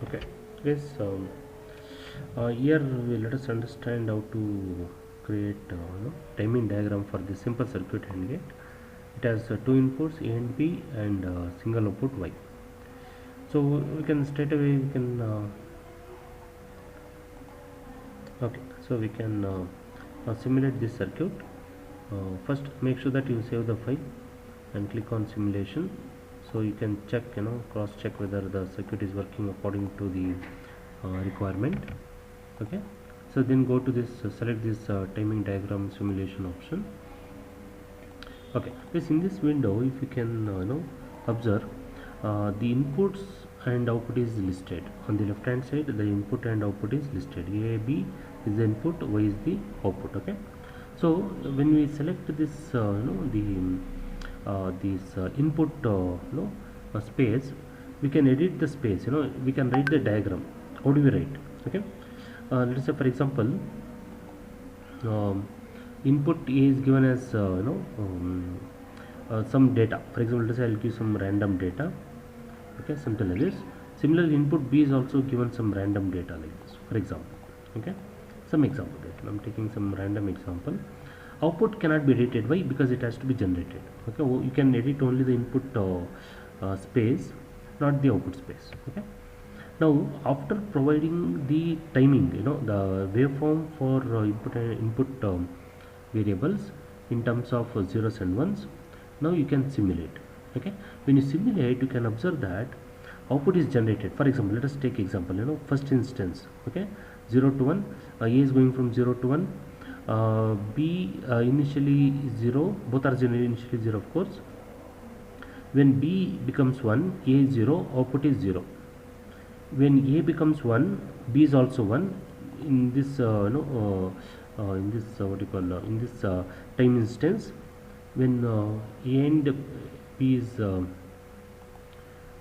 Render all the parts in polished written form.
Okay, yes. Here let us understand how to create timing diagram for the simple circuit AND gate. It has two inputs A and B and single output Y. So we can straight away we can okay. So we can simulate this circuit. First, make sure that you save the file and click on simulation. So you can check, cross check whether the circuit is working according to the requirement. Okay, so then go to this select this timing diagram simulation option. Okay, this in this window, if you can observe, the inputs and output is listed on the left hand side. The input and output is listed. A, B is the input, Y is the output. Okay, so when we select this this input space, we can edit the space. We can write the diagram. How do we write? Okay, let's say for example, input A is given as some data. For example, let's say I'll give some random data. Okay, something like this. Similarly, input B is also given some random data like this. For example, okay, some example data. I'm taking some random example. Output cannot be edited. Why? Because it has to be generated. Okay, you can edit only the input space, not the output space. Okay. Now, after providing the timing, the waveform for input variables in terms of zeros and ones, now you can simulate. Okay, when you simulate, you can observe that output is generated. For example, let us take example. First instance. Okay, 0 to 1. A is going from 0 to 1. B initially 0. Both are initially 0, of course. When B becomes 1, A is 0. Output is 0. When A becomes 1, B is also 1. In this in this what you call in this time instance, when A and B is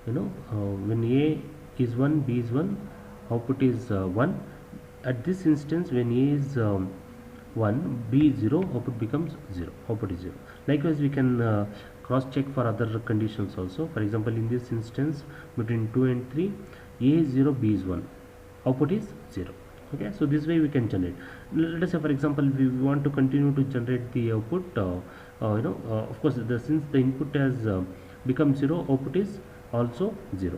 when A is 1, B is 1, output is 1. At this instance, when A is 1, B is 0, output becomes 0, output is 0. Likewise, we can cross check for other conditions also. For example, in this instance, between 2 and 3, A is 0, B is 1, output is 0. Okay, so this way we can generate. Let us say, for example, we want to continue to generate the output. Of course, since the input has become 0, output is also 0.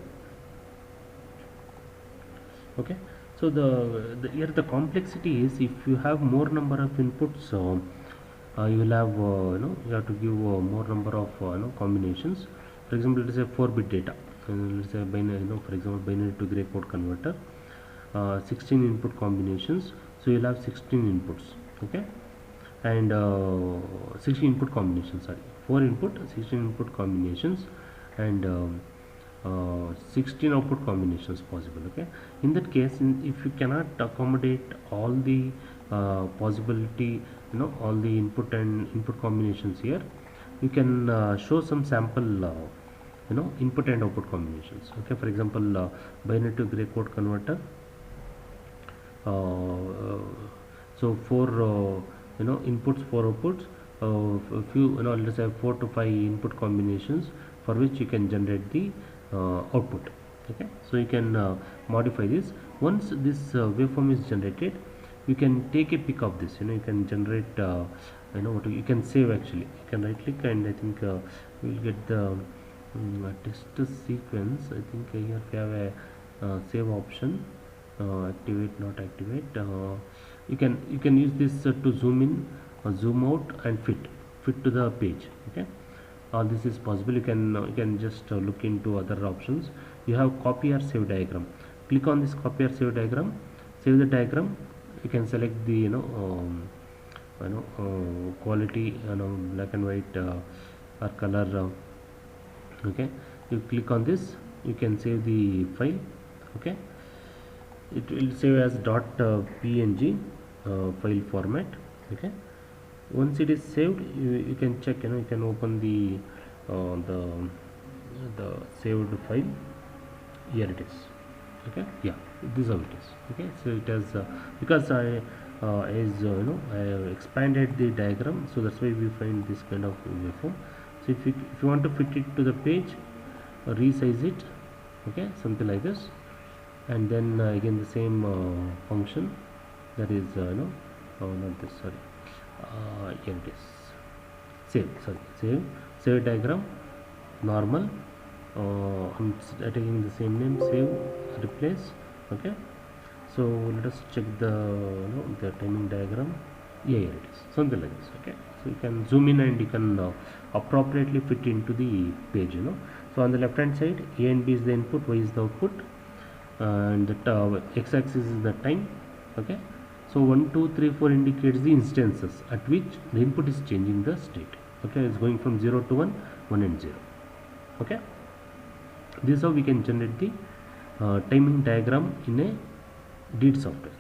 Okay, so here the complexity is, if you have more number of inputs, you will have you have to give more number of combinations. For example, let us say 4-bit data. Let's say binary, for example, binary to gray code converter. 16 input combinations, so you'll have 16 inputs. Okay, and 16 input combinations, sorry, 4 input, 16 input combinations, and 16 output combinations possible. Okay, in that case, if you cannot accommodate all the possibility, all the input and input combinations here, you can show some sample input and output combinations. Okay, for example, binary to gray code converter. So 4 inputs, 4 outputs, a few let's say 4 to 5 input combinations for which you can generate the output. Okay, so you can modify this. Once this waveform is generated, you can take a pic of this. You can generate what you can save. Actually, you can right click, and I think we will get the test sequence. I think here we have a save option. Activate, not activate. You can use this to zoom in, zoom out, and fit to the page. Okay, all this is possible. You can just look into other options. You have copy or save diagram. Click on this copy or save diagram. Save the diagram. You can select the quality, black and white or color. Okay, you click on this. You can save the file. Okay, it will save as .png file format. Okay, once it is saved, you can check. You can open the saved file. Here it is. Okay, yeah, this is how it is. Okay, so it has because I I have expanded the diagram, so that's why we find this kind of waveform. So if you want to fit it to the page, resize it. Okay, something like this. and then again the same function, that is not this, sorry, here it is, save diagram, normal, I'm taking the same name, save, replace. Okay, so let us check the timing diagram. Yeah, here it is, something like this. Okay, so you can zoom in and you can appropriately fit into the page. So on the left hand side, a and b is the input, y is the output, and the x-axis is the time. Okay, so 1 2 3 4 indicates the instances at which the input is changing the state. Okay, it's going from 0 to 1, 1 and 0. Okay, this is how we can generate the timing diagram in a DEED software.